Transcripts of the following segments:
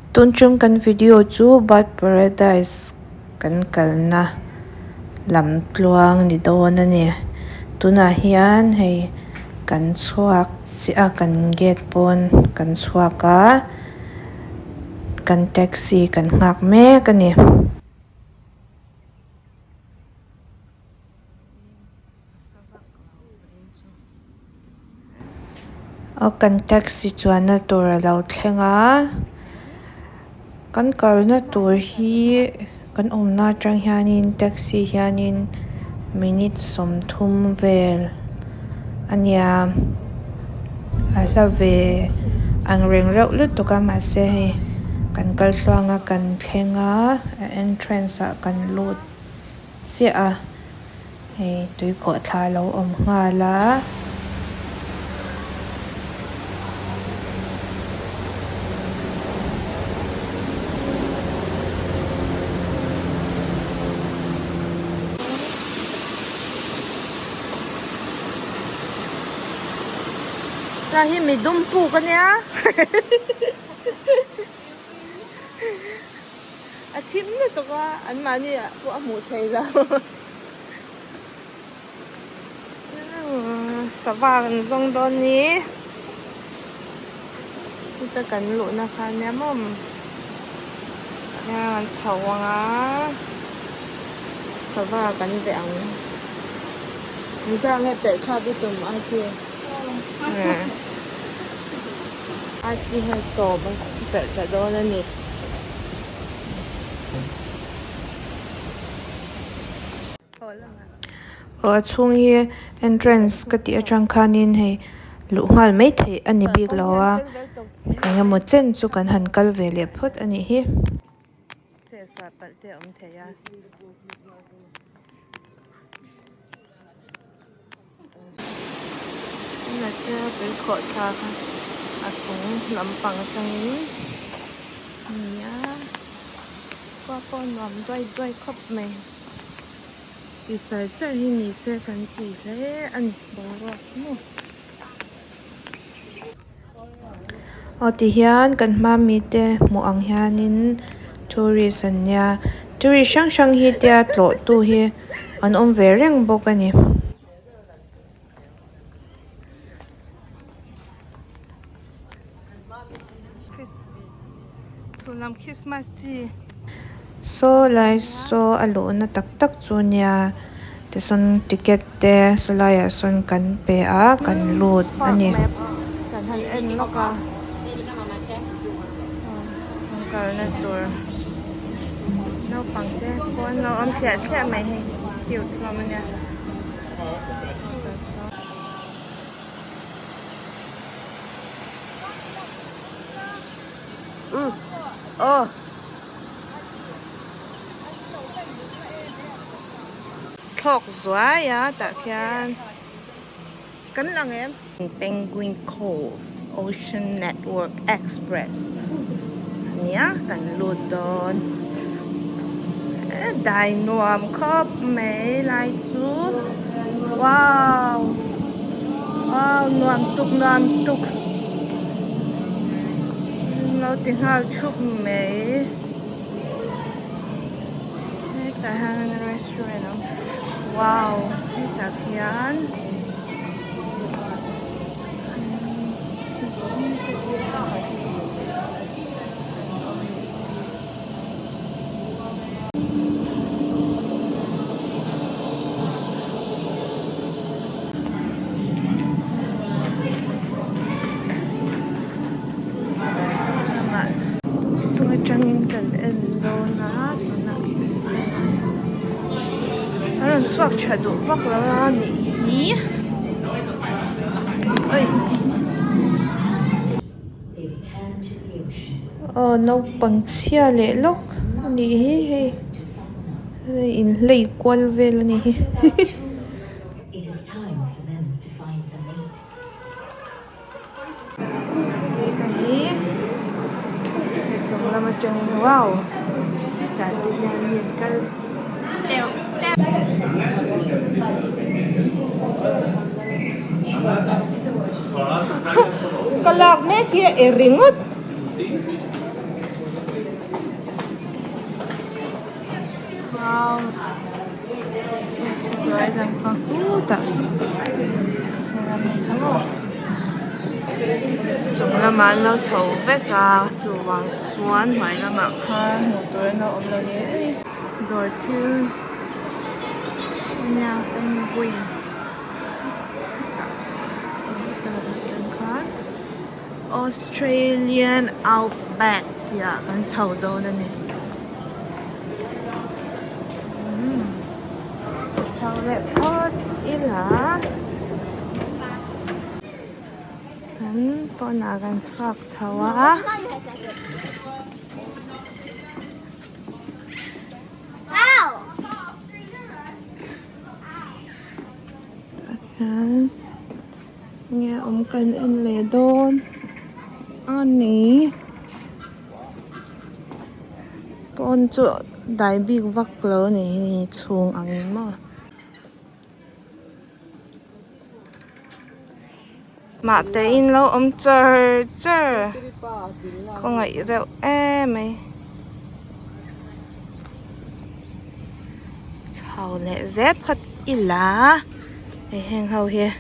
Tunchum kan video chu Bat Paradise kan kalna lam tluang ni dawn ani tuna hian hei kan chhuak chia kan gate pon kan chhuaka kan taxi kan ngak mek ani kan taxi chuan na tur alo thlenga kan karna tur hi kan awmna atang hianin taxi hianin minute somthum vel ania a hla ve ang reng reuh lut tuka mahse hei kan kal tluanga kan thlenga a entrance ah kan lut chiah a hei tui khawh thla lo awm nghal a ra hi mi dum pu ka nia a thim na to ka an ma ni a pu a mu thei za sawan zong don ni ta kan lu na kha nia mom ya chawanga sawa kan ve ang ni za nge pe kha bi tum a ki a ki ha so ban pe ta do na ni chung hi entrance ka ti atang khanin hei lu ngal mai thei ani bik lawa enga mo chen chu kan han kal ve le phut ani hi che sa pal te om theya na che pe kho tha kha a chung lampang changin nia qua con nom doi doi khop mai i chai chai hi ni se kan ti hle ani boro mu ti hian kan hma mi te mu ang hianin tourist an nia tourist hrang hrang hi te a tlaw tu hi an awm ve reng bawk ani sulam Christmas ti so lai so alo na tak tak chu nia te son ticket te so lai a son kan pe a kan lut ani kan han en loka kal na tur no pang te kon no am sia sia mai he kiu thla mania oh thok zua ya ta khian kan lang em Penguin Cove Ocean Network Express nia kan lut don dai nuam khop mai lai chu wow wow nuam tuk lo ti hal chup mai ta hang restaurant wow ta khian trangin kan en lo na na aron chuak thadu vak la ni oi no pang chia le lok ni hi hei in lei kwal vel ni hi It is time for them to find a mate. Wow, cả tụi nhà nhìn cái teo teo cái lạc mẹ kia eringot Wow. Rồi làm con cú ta. Sẽ làm gì không? Chúng là mà lâu chầu vết à, chủ vàng xuân mấy là mà ha, một tuổi nó ôm lâu nhé. Rồi thư nhà penguin. Australian Outback ya kan chầu đâu nè. Chầu đẹp quá ý là kan con nào kan soak chầu á. Nghe ông cần in lệ đôn anh ní con chỗ đại bị vắc lỡ này chuông ăn mà tế in lâu ông chờ không ngại rượu em ấy chào lệ dép hết ý lá để hẹn hầu here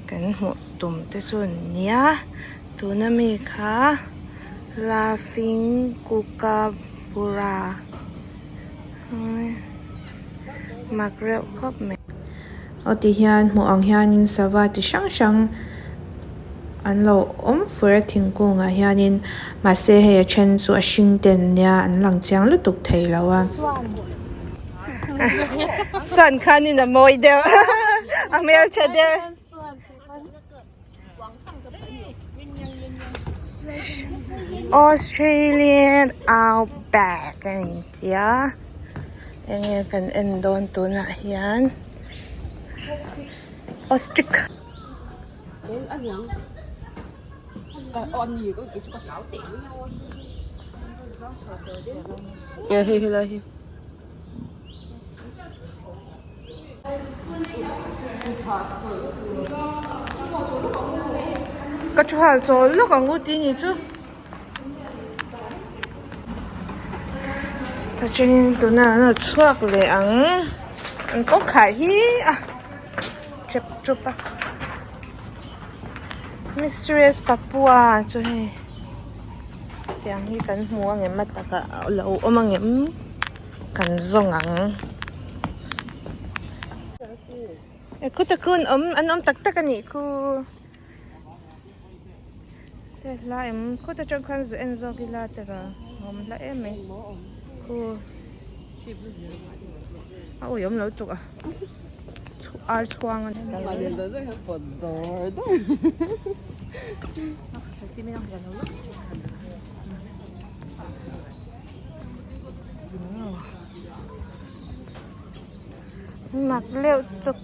cái một tùm tới xuân nhá tu na mi kha laughing kookaburra mặc rượu khóc mẹ ở thì hiện một ông hiện in sava thì sáng sáng anh lâu phơi thiên cung à hiện in mà sẽ hay chen cho sinh tiền nha anh lăng chiang lúc tục thấy lâu à Sun khan in the moi đeo anh mới chơi đeo Australian Outback anh ya anh nghe cần in đón tu na hiện Ostrich on nhiều có cái chúng ta bảo tiện với nhau dạ hi hi hi cái chỗ hàng chỗ lúc còn ngủ tí nhỉ chứ ta trên tụi nó chuộc lại ăn có khải hi à chụp chụp à Mysterious Papua cho hay tiếng hi cần mua ngày mắt ta cả lâu ôm ăn em cần rong ăn cô ta kun anh tắc tắc anh cô thế là em cô ta trong khăn rồi em do cái là thế rồi hôm là em ấy cô ôi em lâu chụp à ai choang anh mà đến giờ rất là buồn rồi đó mặc liệu chụp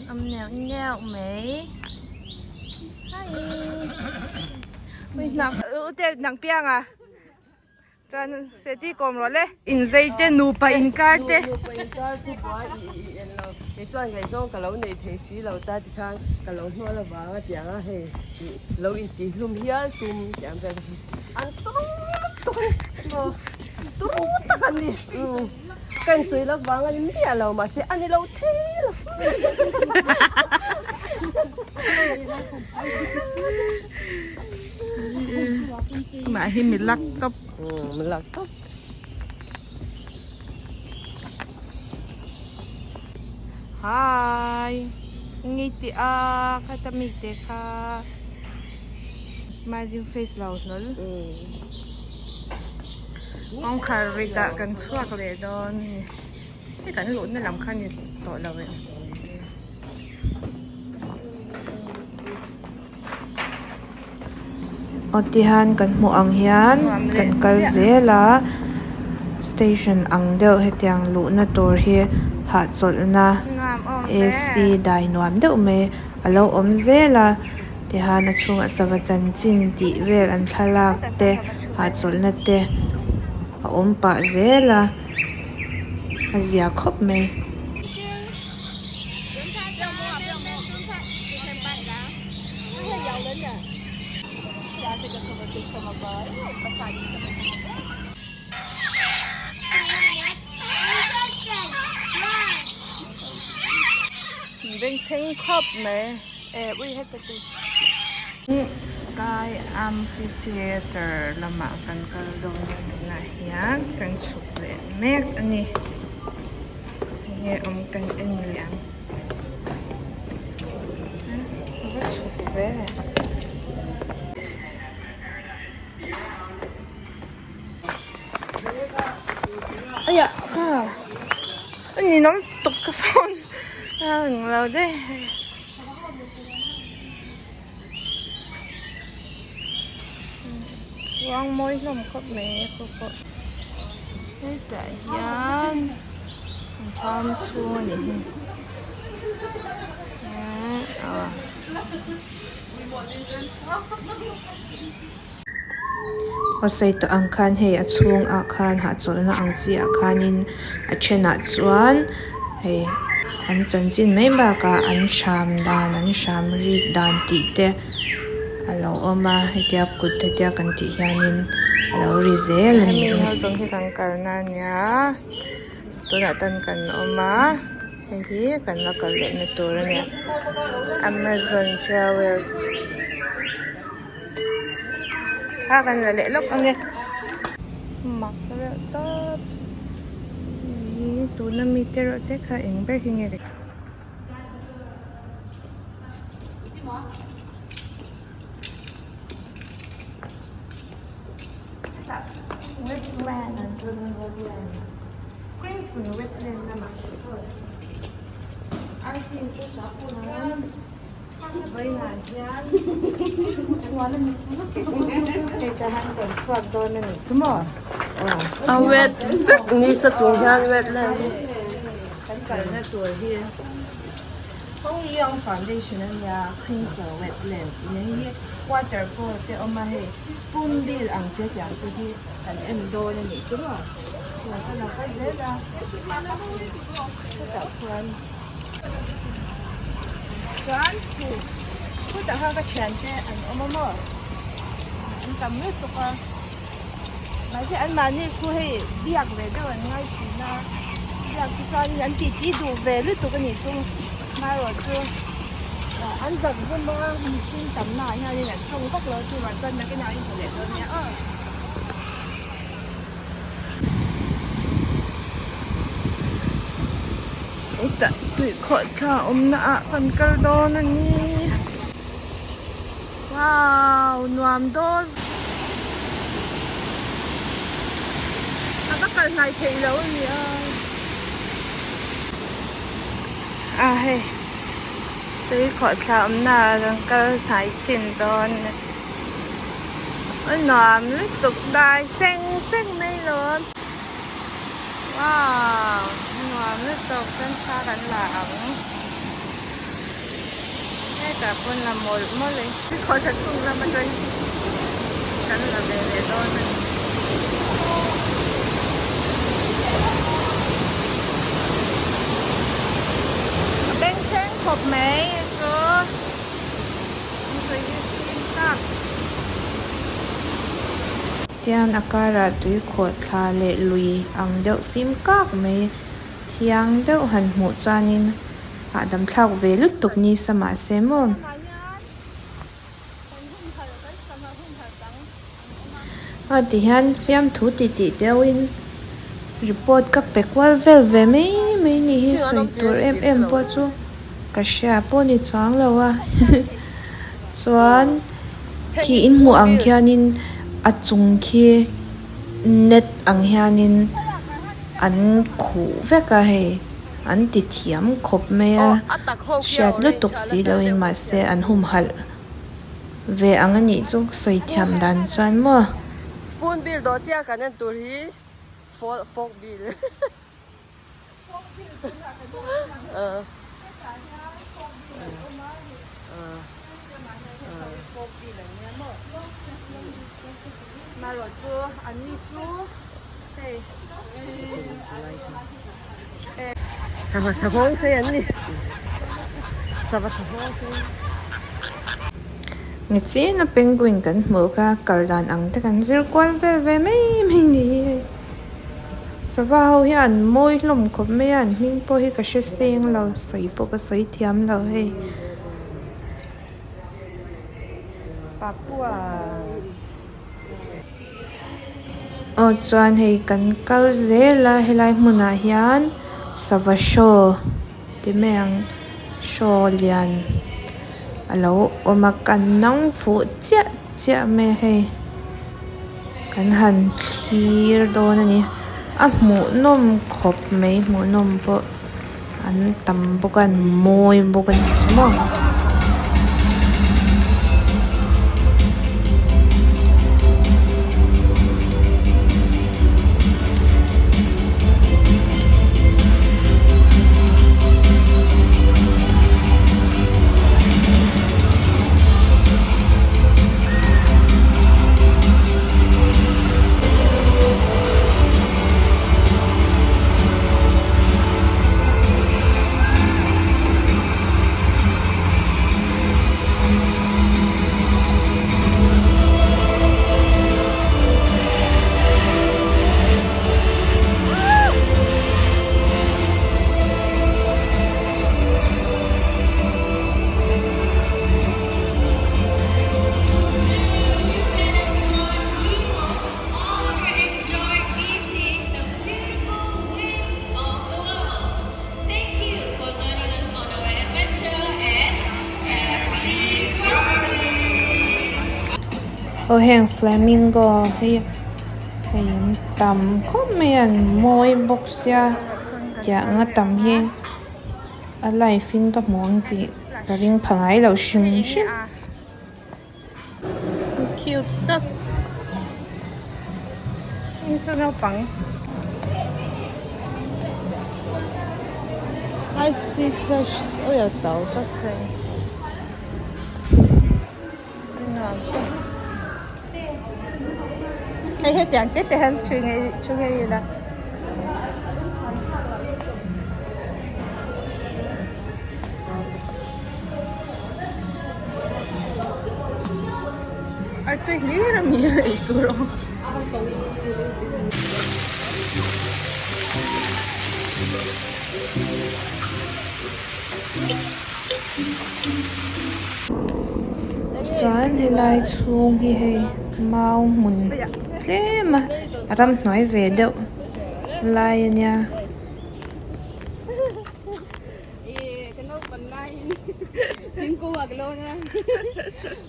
âm nhạc nhạc mấy nặng piang à chan sẽ đi cùng rồi đấy in dây tên nụ pa in card thế cái chuyện cái trong cái lâu này thấy xí lâu ta thì khang cái lâu hoa là vàng tiếng à hay lâu ít chỉ lùm hiên lùm tiếng cái ăn tốt cái này cái suy là vàng anh biết lâu mà sẽ ăn lâu thế mà hi mình lắc cấp mình lắc cấp hi ngiti a kata mite ka smiling face law nol ông Carita kan chuak le don cái kan lụn nó làm khăn như tội là vậy Otihan kan mu ang hian kan kal zela station ang deuh hetiang lu na tur hi ha chol na AC dai nuam deuh me alo om zela ti han a chunga sawa chan chin ti vel an thalak te ha chol na te a om pa zela a zia khop me เป็นเพลงครบไหมอุ้ยให้กระตุ้นSky Amphitheater ละหมากันก็ลงนะเฮียกันสุกเลยแม่อันนี้เนี่ยอมกันเอ็นเลี้ยงก็สุกเลย哎呀，看了，你能读个风？เราได้วางมวยลมกับแม่ก็ได้ใจยันทำชัวนี่พอใส่ตัวอังคารให้อช่วงอาคารหาจดนะอังจีอาคารนินอาเชนัดส่วนให้อันจันจินไม่บากาอันชามดานอันชามรีดานตีเตะเราเอามาให้เดียกุดเดียกันตีฮานินเราริเซลนี่เขาจงที่กันกันนั่นเนี่ยตัวนั้นตันกันเอามาให้ที่กันแล้วก็เล่นในตัวเนี่ย Amazon Jewels ถ้ากันเละล็อกอันนี้หมักแล้วต๊อบนี่ตัวนั้นมีเตอร์เทค่ะเองไปที่นี่เลยเวทแลนด์นะตัวนั้นเวทแลนด์กรีนส์เวทแลนด์นะมาช่วยอันที่ตัวสาวคนนั้นไปไหนยันสวนนั่นเด็กจะหันก่อนสวนตัวนั่นสมอเอาเวทนี่สะจุงยานเวทเลยฉันกันนะตัวที่ต้องยองฟันได้ชนะยาครีนส์เวทแลนด์นี่waterfall แต่เอามาให้สปูนบิลอังเกตอย่างที่กันเอ็นโดนั่นนี่สมอแล้วก็เราก็เยอะนะก็จับเพื่อนจานถูกผู้จัดการก็เชิญเจ้อันอมมอันตำลึกตัวมาที่อันมานี่คือให้เรียกเวทด้วยง่ายทีนะเรียกที่จานยันตีที่ดูเวทตัวกันนี่จุ่มมาหรอจุ่มอันจัดขึ้นมามีชิ้นตำหน้าเนี่ยนี่แหละตรงก็เลยจุ่มวันจันทร์นะก็นายอินเทอร์เน็ตตัวเนี้ยแต่ตุยขอดค่ะอมนะกันกระโดนอันนี้ว้าวนวมโดนแล้วก็กันนายเทแล้วเนี่ยเฮ้ตุยขอดค่ะอมนะกันกระสายชินโดนนวมลึกตุกได้เซ็งเซ็งไม่ร้อนว้าวหนวมนึกตกกันชากันหลังแค่แต่คนละหมดเลยที่เขาจะทุ่งแล้วมันจะกันละเบลโดนเป็นเช่นขบไหมก็ไม่เคยยืดค่ะเทียนอากาศตุยขดคาเลลุยอังเดอฟิล์มกากไม่เที่ยงเดอหันหัวจานินดำทักเวลุตุกนี้สมาเซมอนที่ฮันฟิล์มทุติติเดวินรีพอร์ตกับเป็กว่าเวลไม่นี่ใส่ตัวปวดจูกระเช้าปวดนี่จังแล้ววะส่วนที่อินหัวอังแค่นินอัดจงคีเน็ตอังเฮียนินอันขู่เวกะเฮอันติดเทียมขบเมลเช็ดลุตุกสีเราอินมาเซอันหุ่มหัลเวอังนี้จุกใส่เทียมดันจวนมั้งสปูนบิลโดเจียกันนั่นตัวที่โฟกบิลมาหลอดจูอันนี้จูเฮ้สบายสบายใช่อันนี้สบายสบายใช่ nghe chỉ na penguin kan hmu kha kaldan ang te kan zir kwal ve mai ni sawa ho hian moi hlom khop mai an hming po hi ka hre seng lo soi po ka soi thiam lo hei Papua chuan hei kan kal zela helai hmuna hian sava show ti meng show lian alo oma kan nang fu chia me hei kan han thlir don ani a hmu nom khop mai hmu nom po an tam bokan moi bokan chmo heng flamingo hei an tam khop mai an moi bok sia ya anga tam hi a life in ka hmuang ti ka ring phangai lo shim cute tak into no pang I see slash ya tao tak sai hay hết dạng tết thì hắn chuyện ngày là tôi nghĩ là nhiều itu rồi chuan helai chung hi hei mau mun tle mà ram nói về đâu lai nha Cô à cái lô nha,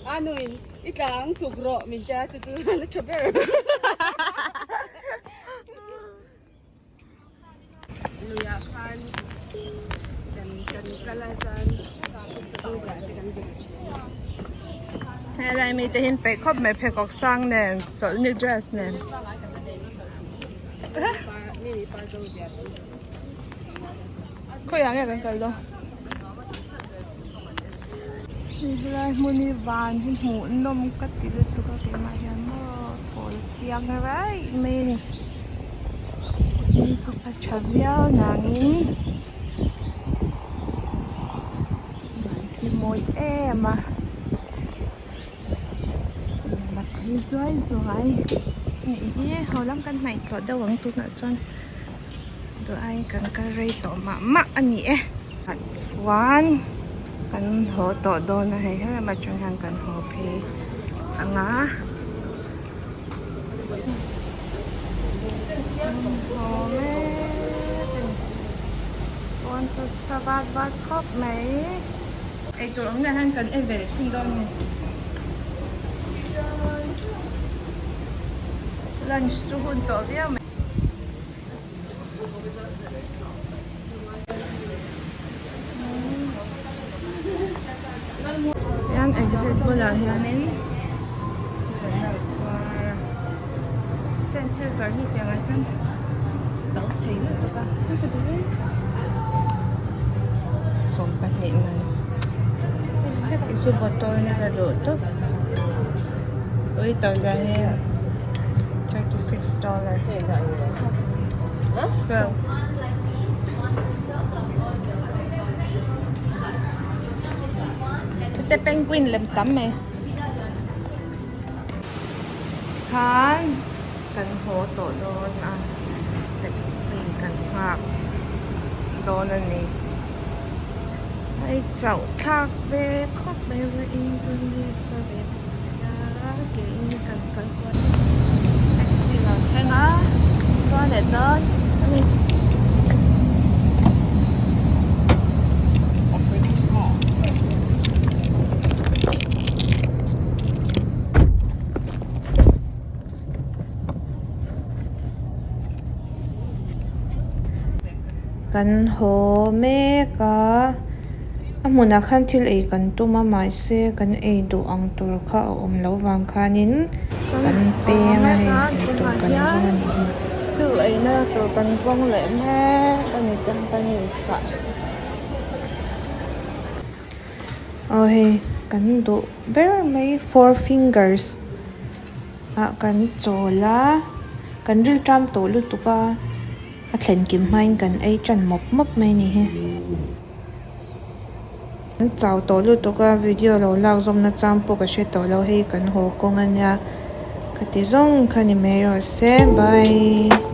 anh nuôi ít láng chụp rọ mình cha chú nó chụp về. Lùi à phan, cần calasan, tôi giải cái cần gì. Hay là mình thấy phải khóc mẹ phải cọc sang nè, chọn new dress nè. Có yang ya kan kalau. Lai muni van hin hmu nom ka ti le tu ka ke ma hian mo pol tiang rai me ni ni chu sa chavial nangin thì moi mà mặt đi rồi nghĩ hồi lắm căn này có đâu ăn tụt nữa chân đồ ai cần cà ri tổ mà anh nhỉ one kan ho to do na hei ha ma chung han kan ho phe anga ho me con so sabat bat khop mai ai to long na han kan e ve sin don ni lunch su hun to bia yan exit bola hianin center hi pianga chan tau thei lo ka som pa nei man isu botol ni ka do to oi tau za he $36 well cái penguin làm tắm mày khan kan ho to don a taxi kan hak don ani ai chau thak ve khop ve in jun ni sa ve sia ke in kan kan ko taxi la thenga so le don ani Operating small. kan ho me ka amuna khan thil ei kan tuma mai se kan ei do ang tur kha a om lo wang khanin kan peng a he to kan zong ani thu ai na to kan zong le me ani company sa oh he kan do ber mai four fingers a kan chola kan ril tram to lu tuka a thlen kim main kan ei chan mop mop mai ni he kan chau to lu tuka video lo lak zom na cham po ka she to lo he kan ho kong anya khati zong khani me ro se bye